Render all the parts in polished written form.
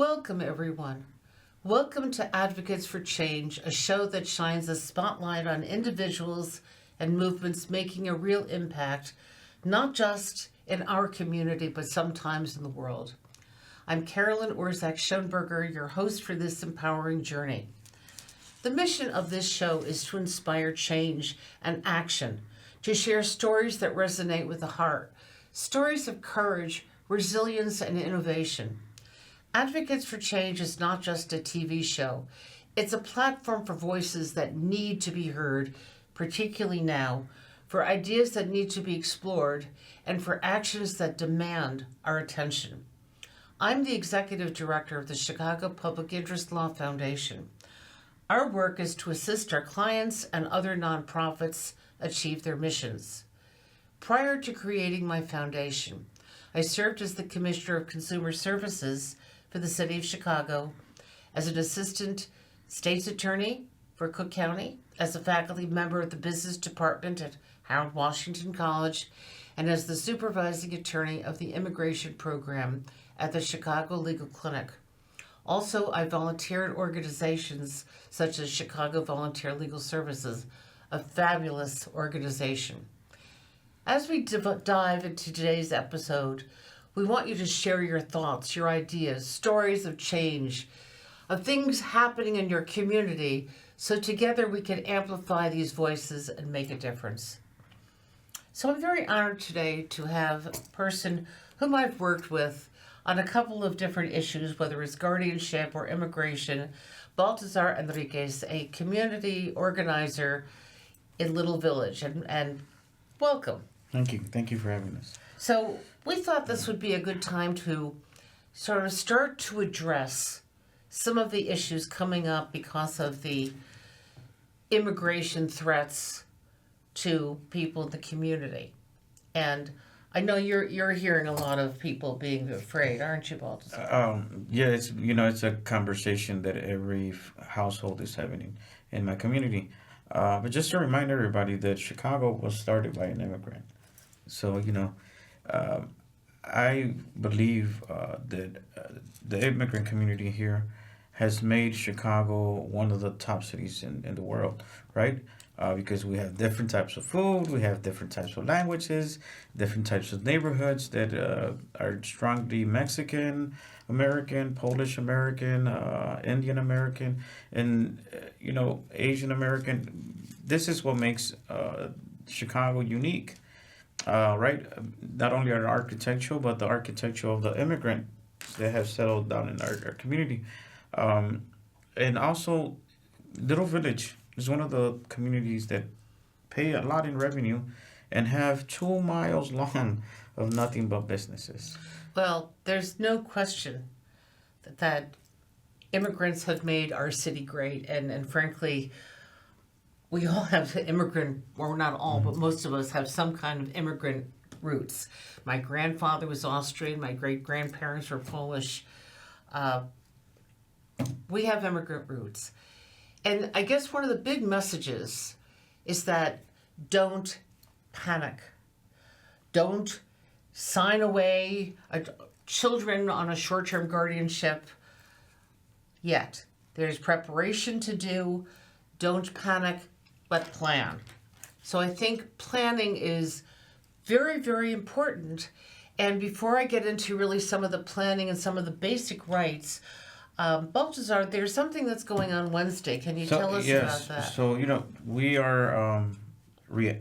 Welcome, everyone. Welcome to Advocates for Change, a show that shines a spotlight on individuals and movements making a real impact, not just in our community, but sometimes in the world. I'm Caroline Shoenberger, your host for this empowering journey. The mission of this show is to inspire change and action, to share stories that resonate with the heart, stories of courage, resilience, and innovation. Advocates for Change is not just a TV show. It's a platform for voices that need to be heard, particularly now, for ideas that need to be explored, and for actions that demand our attention. I'm the Executive Director of the Chicago Public Interest Law Foundation. Our work is to assist our clients and other nonprofits achieve their missions. Prior to creating my foundation, I served as the Commissioner of Consumer Services for the City of Chicago, as an Assistant State's Attorney for Cook County, as a faculty member of the Business Department at Harold Washington College, and as the Supervising Attorney of the Immigration Program at the Chicago Legal Clinic. Also, I volunteer at organizations such as Chicago Volunteer Legal Services, a fabulous organization. As we dive into today's episode, we want you to share your thoughts, your ideas, stories of change, of things happening in your community, so together we can amplify these voices and make a difference. So I'm very honored today to have a person whom I've worked with on a couple of different issues, whether it's guardianship or immigration, Baltazar Enriquez, a community organizer in Little Village, and welcome. Thank you. Thank you for having us. So we thought this would be a good time to sort of start to address some of the issues coming up because of the immigration threats to people in the community. And I know you're hearing a lot of people being afraid, aren't you, Baltazar? Yeah, it's a conversation that every household is having in my community. But just to remind everybody that Chicago was started by an immigrant. So, I believe that the immigrant community here has made Chicago one of the top cities in the world, right? Because we have different types of food, we have different types of languages, different types of neighborhoods that are strongly Mexican American, Polish American, Indian American, and Asian American. This is what makes Chicago unique. Right? Not only our architecture, but the architecture of the immigrants that have settled down in our community. And also, Little Village is one of the communities that pay a lot in revenue and have 2 miles long of nothing but businesses. Well, there's no question that immigrants have made our city great, and frankly, we all have immigrant, or not all, but most of us have some kind of immigrant roots. My grandfather was Austrian. My great-grandparents were Polish. We have immigrant roots. And I guess one of the big messages is that don't panic. Don't sign away children on a short-term guardianship yet. There's preparation to do. Don't panic. But plan. So I think planning is very, very important. And before I get into really some of the planning and some of the basic rights, Baltazar, there's something that's going on Wednesday. Can you tell us about that? So, we are,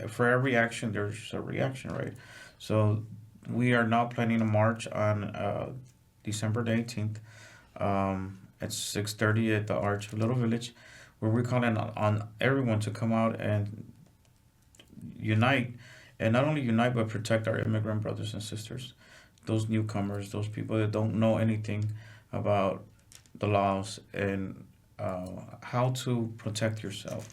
for every action, there's a reaction, right? So we are now planning a march on December the 18th at 6:30 at the Arch of Little Village, where we're calling on everyone to come out and unite, and not only unite, but protect our immigrant brothers and sisters, those newcomers, those people that don't know anything about the laws and how to protect yourself.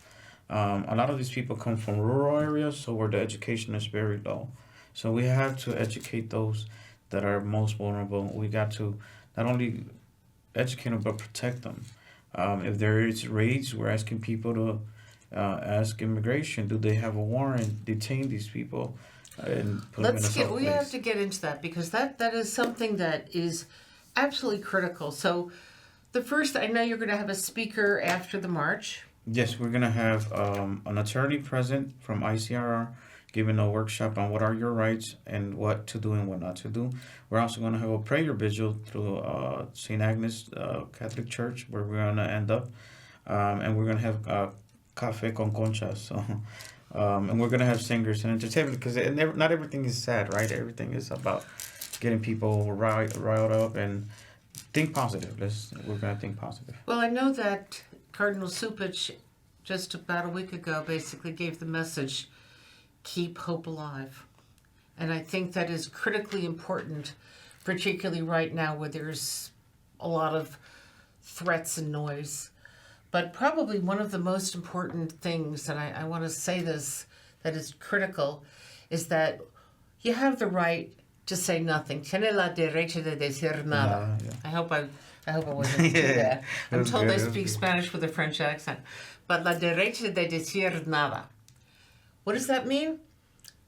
A lot of these people come from rural areas, so where the education is very low. So we have to educate those that are most vulnerable. We got to not only educate them, but protect them. If there is raids, we're asking people to ask immigration, do they have a warrant, detain these people, and put them in a safe place. We have to get into that because that is something that is Absolutely critical. So the first, I know you're going to have a speaker after the march. Yes, we're gonna have an attorney present from ICRR giving a workshop on what are your rights and what to do and what not to do. We're also gonna have a prayer vigil through St. Agnes Catholic Church where we're gonna end up, and we're gonna have cafe con concha. So, and we're gonna have singers and entertainment because not everything is sad, right? Everything is about getting people riled up and think positive. We're gonna think positive. Well, I know that Cardinal Supich just about a week ago basically gave the message, keep hope alive. And I think that is critically important, particularly right now where there's a lot of threats and noise. But probably one of the most important things, and I want to say this, that is critical, is that you have the right to say nothing. Tiene la derecha de decir nada. Yeah. I hope I wasn't too bad. I'm was told good, I that was speak good. Spanish with a French accent. But la derecha de decir nada. What does that mean?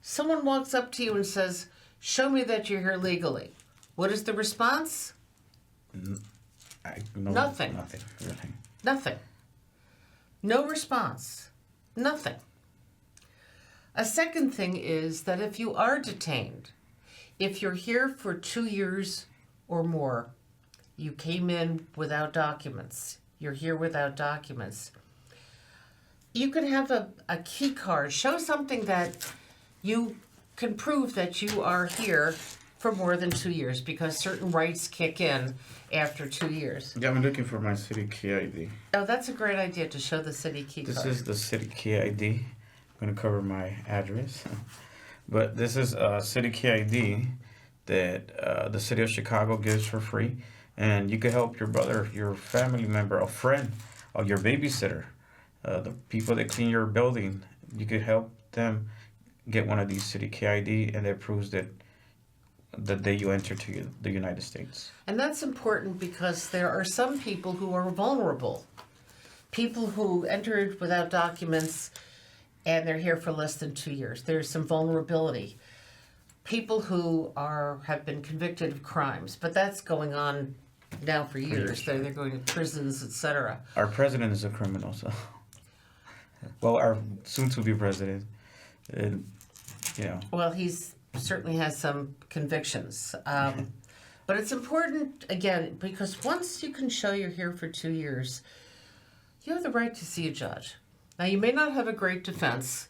Someone walks up to you and says, show me that you're here legally. What is the response? Nothing. Nothing. Really. Nothing. No response. Nothing. A second thing is that if you are detained, if you're here for 2 years or more, you came in without documents, you're here without documents, you can have a key card, show something that you can prove that you are here for more than 2 years because certain rights kick in after 2 years. Yeah, I'm looking for my city key ID. Oh, that's a great idea to show the city key This card. is the city key ID. I'm gonna cover my address, but this is a city key ID that the city of Chicago gives for free, and you could help your brother, your family member, a friend, or your babysitter, the people that clean your building. You could help them get one of these city key ID, and it proves that the day you enter to the United States. And that's important because there are some people who are vulnerable. People who entered without documents and they're here for less than 2 years. There's some vulnerability. People who have been convicted of crimes, but that's going on now for years. They're going to prisons, etc. Our president is a criminal, so well, our soon-to-be president, and you know. Well, he's certainly has some convictions. But it's important, again, because once you can show you're here for 2 years, you have the right to see a judge. Now, you may not have a great defense,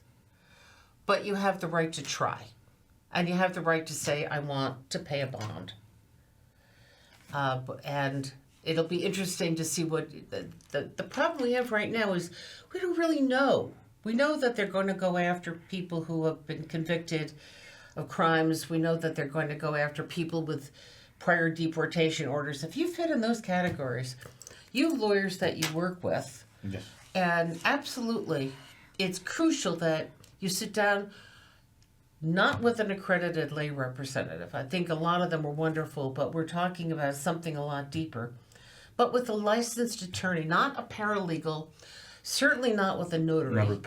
but you have the right to try. And you have the right to say, I want to pay a bond. And it'll be interesting to see what... The problem we have right now is we don't really know. We know that they're going to go after people who have been convicted of crimes. We know that they're going to go after people with prior deportation orders. If you fit in those categories, you have lawyers that you work with. Yes. And absolutely, it's crucial that you sit down not with an accredited lay representative. I think a lot of them are wonderful, but we're talking about something a lot deeper. But with a licensed attorney, not a paralegal, certainly not with a notary.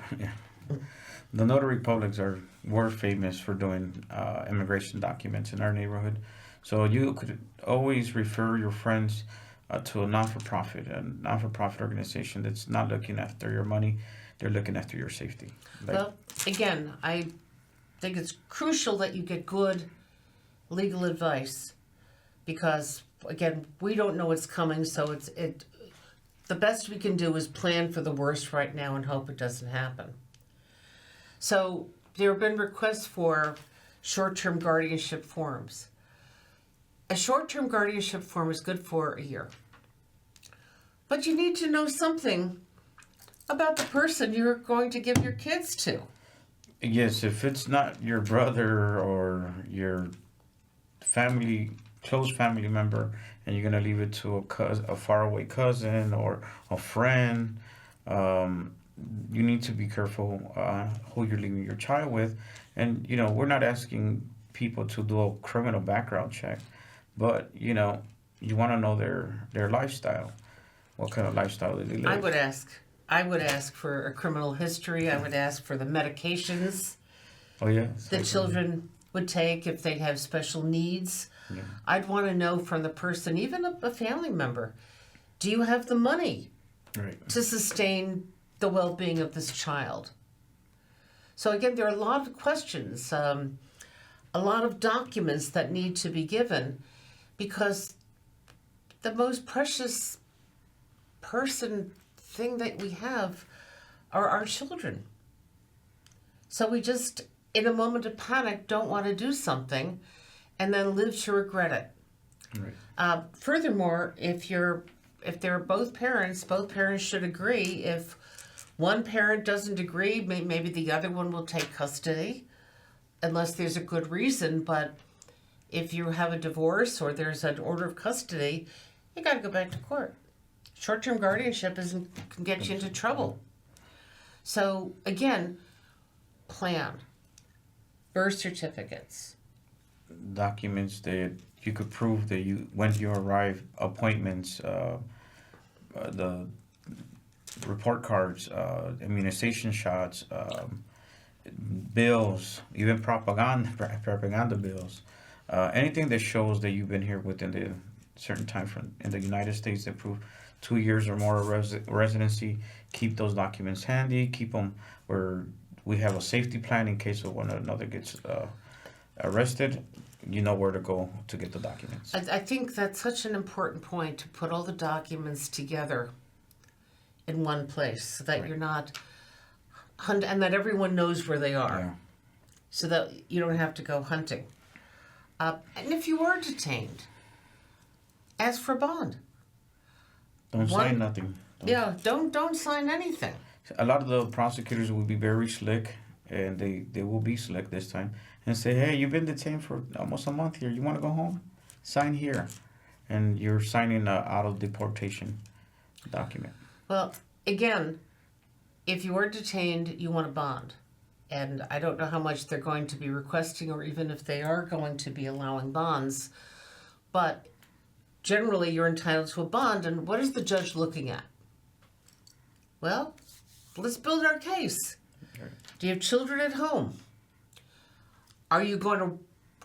The notary publics were famous for doing immigration documents in our neighborhood. So you could always refer your friends to a non-for-profit organization that's not looking after your money. They're looking after your safety. Well, again, I think it's crucial that you get good legal advice because, again, we don't know what's coming, so the best we can do is plan for the worst right now and hope it doesn't happen. So there have been requests for short-term guardianship forms. A short-term guardianship form is good for a year. But you need to know something about the person you're going to give your kids to. Yes, if it's not your brother or your close family member, and you're gonna leave it to a faraway cousin or a friend, you need to be careful who you're leaving your child with. And we're not asking people to do a criminal background check, but you want to know their lifestyle. What kind of lifestyle do they live? I would ask for a criminal history. I would ask for the medications Oh yeah. the children would take if they have special needs. Yeah. I'd want to know from the person, even a family member, do you have the money Right. to sustain the well-being of this child? So again, there are a lot of questions, a lot of documents that need to be given, because the most precious thing that we have are our children. So we just, in a moment of panic, don't want to do something and then live to regret it. Right. Furthermore, if they're both parents should agree. If one parent doesn't agree, maybe the other one will take custody, unless there's a good reason. But if you have a divorce or there's an order of custody, you got to go back to court. Short-term guardianship can get you into trouble. So again, plan. Birth certificates. Documents that you could prove that when you arrive, appointments, the report cards, immunization shots, bills, even propaganda bills, anything that shows that you've been here within the certain time from in the United States that prove 2 years or more of residency. Keep those documents handy. Keep them where we have a safety plan in case of one another gets arrested. You know where to go to get the documents. I think that's such an important point, to put all the documents together in one place so that you're not and that everyone knows where they are. Yeah. So that you don't have to go hunting. And if you are detained, ask for bond. Don't sign nothing. Don't sign anything. A lot of the prosecutors will be very slick, and they will be slick this time, and say, hey, you've been detained for almost a month here. You want to go home? Sign here. And you're signing an out of deportation document. Well, again, if you are detained, you want a bond. And I don't know how much they're going to be requesting, or even if they are going to be allowing bonds. But generally, you're entitled to a bond. And what is the judge looking at? Well, let's build our case. Right. Do you have children at home? Are you going to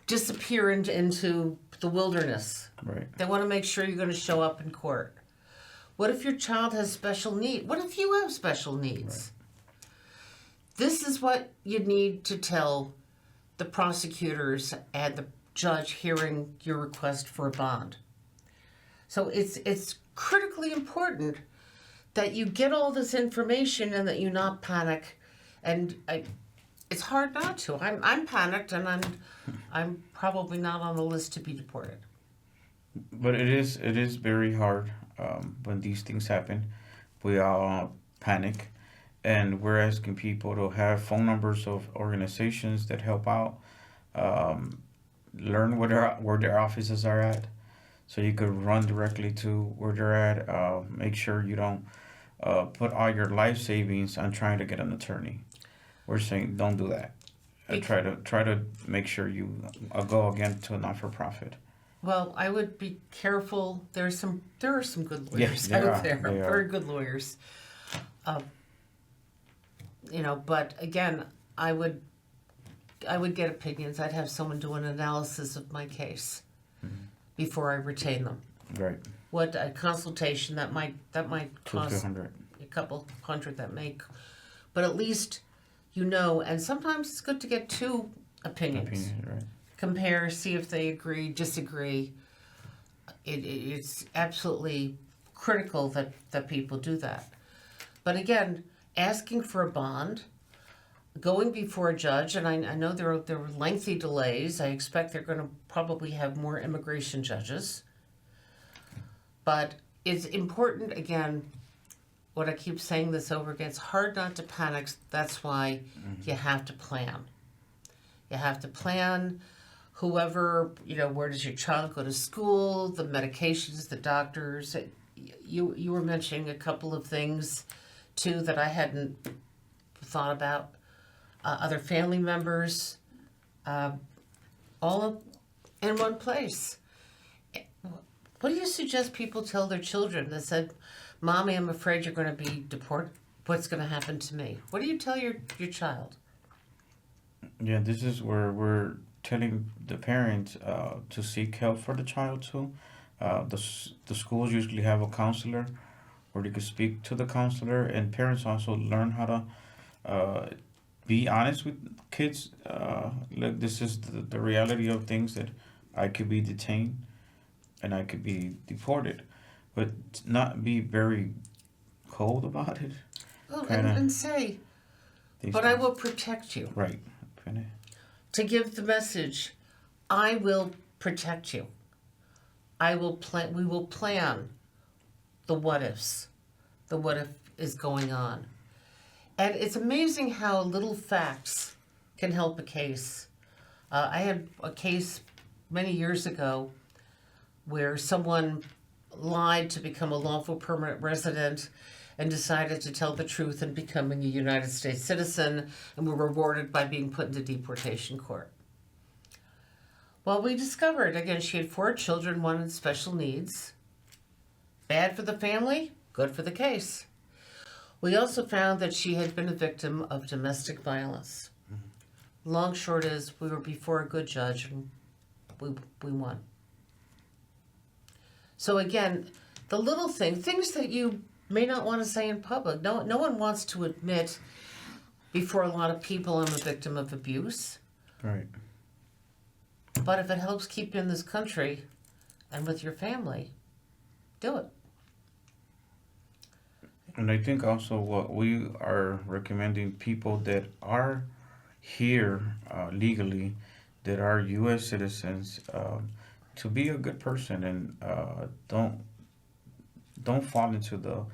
disappear into the wilderness? Right. They want to make sure you're going to show up in court. What if your child has special needs? What if you have special needs? Right. This is what you need to tell the prosecutors and the judge hearing your request for a bond. So it's critically important that you get all this information and that you not panic. And it's hard not to. I'm panicked, and I'm probably not on the list to be deported. But it is very hard when these things happen. We all panic, and we're asking people to have phone numbers of organizations that help out. Learn where their offices are at, so you could run directly to where they're at. Make sure you don't put all your life savings on trying to get an attorney. We're saying don't do that. Try to make sure you go again to a not-for-profit. Well, I would be careful. There are some good lawyers out there. Very good lawyers. But again, I would get opinions. I'd have someone do an analysis of my case before I retain them. Right. What a consultation that might cost $200. a couple hundred, but at least and sometimes it's good to get two opinions. Right. Compare, see if they agree, disagree. It's absolutely critical that people do that. But again, asking for a bond, going before a judge, and I know there were lengthy delays. I expect they're going to probably have more immigration judges. But it's important, again, what I keep saying this over again, it's hard not to panic. That's why you have to plan. You have to plan whoever, where does your child go to school, the medications, the doctors. You were mentioning a couple of things, too, that I hadn't thought about. Other family members, all in one place. What do you suggest people tell their children that said, Mommy, I'm afraid you're going to be deported. What's going to happen to me? What do you tell your child? Yeah, this is where we're telling the parents to seek help for the child too. The schools usually have a counselor where they could speak to the counselor, and parents also learn how to be honest with kids. Look, this is the reality of things, that I could be detained and I could be deported, but not be very cold about it. Well, Kinda and say, these but I things. will protect you. Right. Kinda. To give the message, I will protect you. We will plan the what ifs. The what if is going on. And it's amazing how little facts can help a case. I had a case many years ago where someone lied to become a lawful permanent resident and decided to tell the truth and becoming a United States citizen, and were rewarded by being put into deportation court. Well, we discovered, again, she had 4 children, one with special needs. Bad for the family, good for the case. We also found that she had been a victim of domestic violence. Long short is, we were before a good judge and we won. So again, the little things that you may not want to say in public. No one wants to admit before a lot of people I'm a victim of abuse. Right. But if it helps keep you in this country and with your family, do it. And I think also what we are recommending, people that are here legally, that are U.S. citizens, to be a good person, and don't fall into the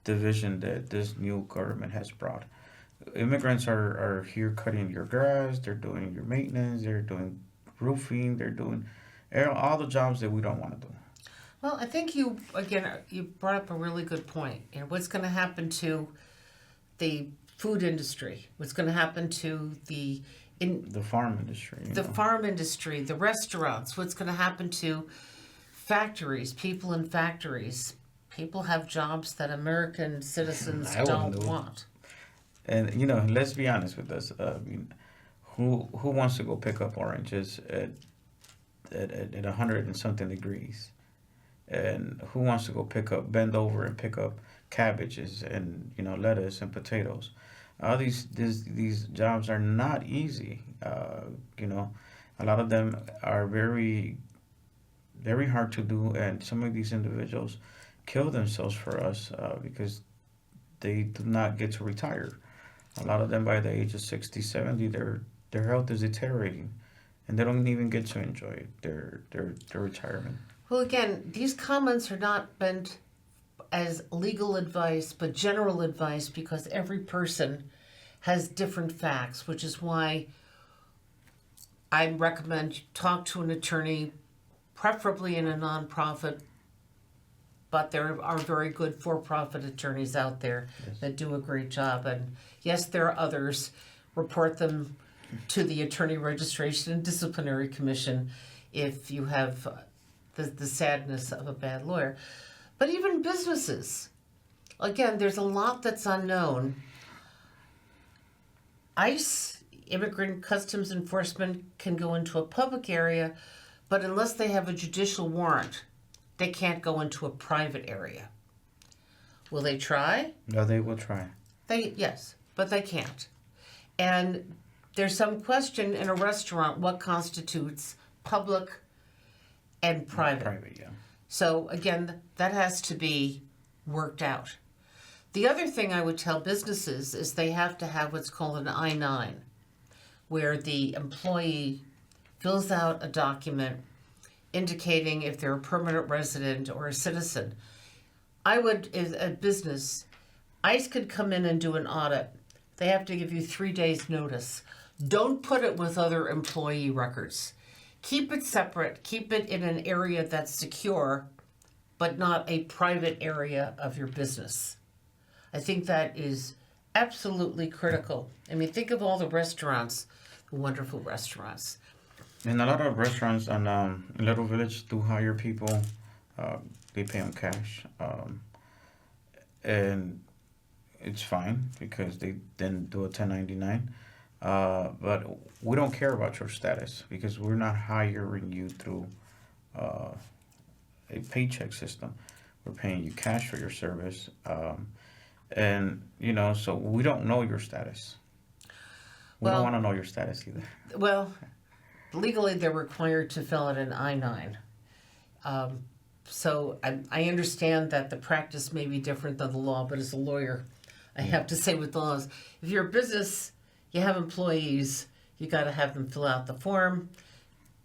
division that this new government has brought. Immigrants are here cutting your grass, they're doing your maintenance, they're doing roofing, they're doing all the jobs that we don't want to do. Well, I think you brought up a really good point. You know, what's going to happen to the food industry? What's going to happen to the farm industry? Farm industry, the restaurants? What's going to happen to factories, people in factories? People have jobs that American citizens don't want. And, let's be honest with this. Who wants to go pick up oranges at 100 and something degrees? And who wants to go bend over and pick up cabbages and, lettuce and potatoes? All these jobs are not easy. A lot of them are very, very hard to do, and some of these individuals kill themselves for us because they do not get to retire. A lot of them, by the age of 60, 70, their health is deteriorating, and they don't even get to enjoy their retirement. Well, again, these comments are not meant as legal advice, but general advice, because every person has different facts, which is why I recommend you talk to an attorney, preferably in a nonprofit, but there are very good for-profit attorneys out there that do a great job. And yes, there are others. Report them to the Attorney Registration and Disciplinary Commission if you have the sadness of a bad lawyer. But even businesses, again, there's a lot that's unknown. ICE, Immigrant Customs Enforcement, can go into a public area, but unless they have a judicial warrant, they can't go into a private area. Will they try? No, they will try. Yes, but they can't. And there's some question in a restaurant what constitutes public and private. Private, yeah. So again, that has to be worked out. The other thing I would tell businesses is they have to have what's called an I-9, where the employee fills out a document indicating if they're a permanent resident or a citizen. I would, as a business, ICE could come in and do an audit. They have to give you 3 days notice. Don't put it with other employee records. Keep it separate. Keep it in an area that's secure, but not a private area of your business. I think that is absolutely critical. I mean, think of all the restaurants, the wonderful restaurants. And a lot of restaurants in Little Village do hire people. They pay them cash. And it's fine because they then do a 1099. But we don't care about your status because we're not hiring you through a paycheck system. We're paying you cash for your service. And, so we don't know your status. We don't Well- want to know your status either. Well, legally, they're required to fill out an I-9. So I understand that the practice may be different than the law, but as a lawyer, I have to say with the laws, if you're a business, you have employees, you got to have them fill out the form.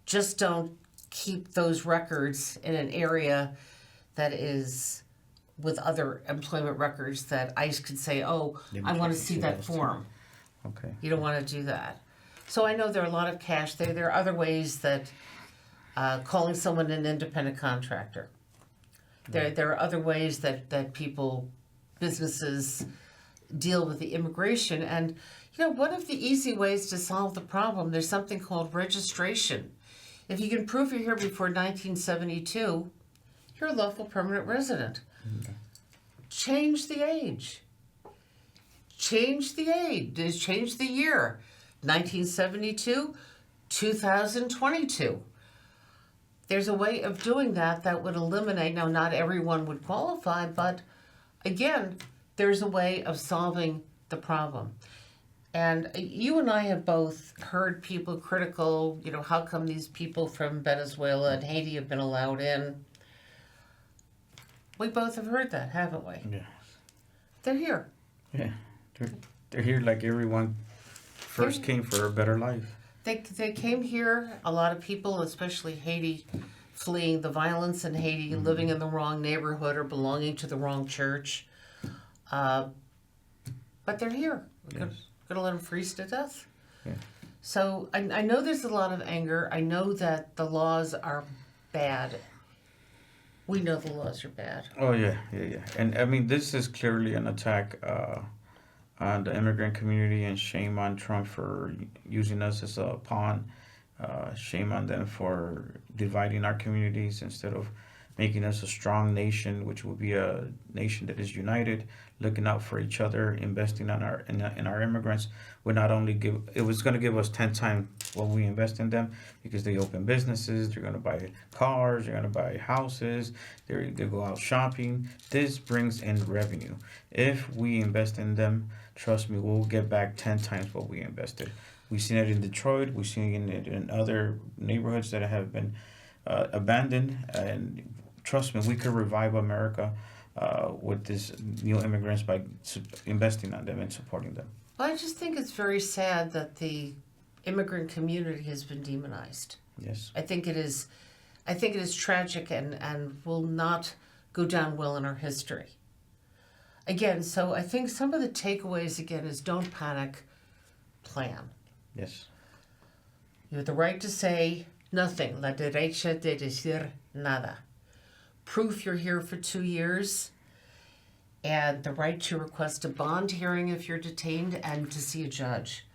Just don't keep those records in an area that is with other employment records that ICE could say, oh, I want to see that form. Okay. You don't want to do that. So I know there are a lot of cash there. There are other ways that calling someone an independent contractor. There are other ways that people, businesses deal with the immigration. And, one of the easy ways to solve the problem, there's something called registration. If you can prove you're here before 1972, you're a lawful permanent resident. Okay. Change the age. Change the age. Change the year. 1972, 2022. There's a way of doing that would eliminate, now not everyone would qualify, but again, there's a way of solving the problem. And you and I have both heard people critical, how come these people from Venezuela and Haiti have been allowed in? We both have heard that, haven't we? Yeah. They're here. Yeah. They're here like everyone first came for a better life. They came here, a lot of people, especially Haiti, fleeing the violence in Haiti, living in the wrong neighborhood or belonging to the wrong church. But they're here. We're going to let them freeze to death. Yeah. So I know there's a lot of anger. I know that the laws are bad. We know the laws are bad. Oh, yeah. And I mean, this is clearly an attack on the immigrant community, and shame on Trump for using us as a pawn. Shame on them for dividing our communities instead of making us a strong nation, which will be a nation that is united, looking out for each other, investing in our immigrants. Would not only it was going to give us 10 times what we invest in them, because they open businesses, they're going to buy cars, they're going to buy houses, they go out shopping. This brings in revenue. If we invest in them, trust me, we'll get back 10 times what we invested. We've seen it in Detroit. We've seen it in other neighborhoods that have been abandoned. And trust me, we could revive America with these new immigrants by investing on them and supporting them. Well, I just think it's very sad that the immigrant community has been demonized. Yes. I think it is tragic and will not go down well in our history. Again, so I think some of the takeaways, again, is don't panic, plan. Yes. You have the right to say nothing. La derecha de decir nada. Proof you're here for 2 years, and the right to request a bond hearing if you're detained and to see a judge.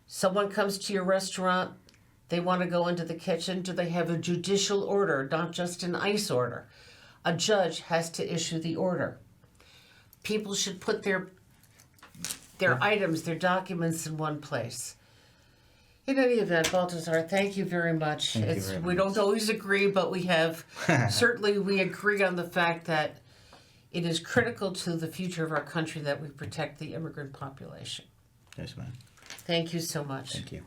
Someone comes to your restaurant, they want to go into the kitchen. Do they have a judicial order, not just an ICE order? A judge has to issue the order. People should put their items, their documents in one place. In any event, Baltazar, thank you very much. Thank you very We much. don't always agree, but we have certainly we agree on the fact that it is critical to the future of our country that we protect the immigrant population. Yes, ma'am. Thank you so much. Thank you.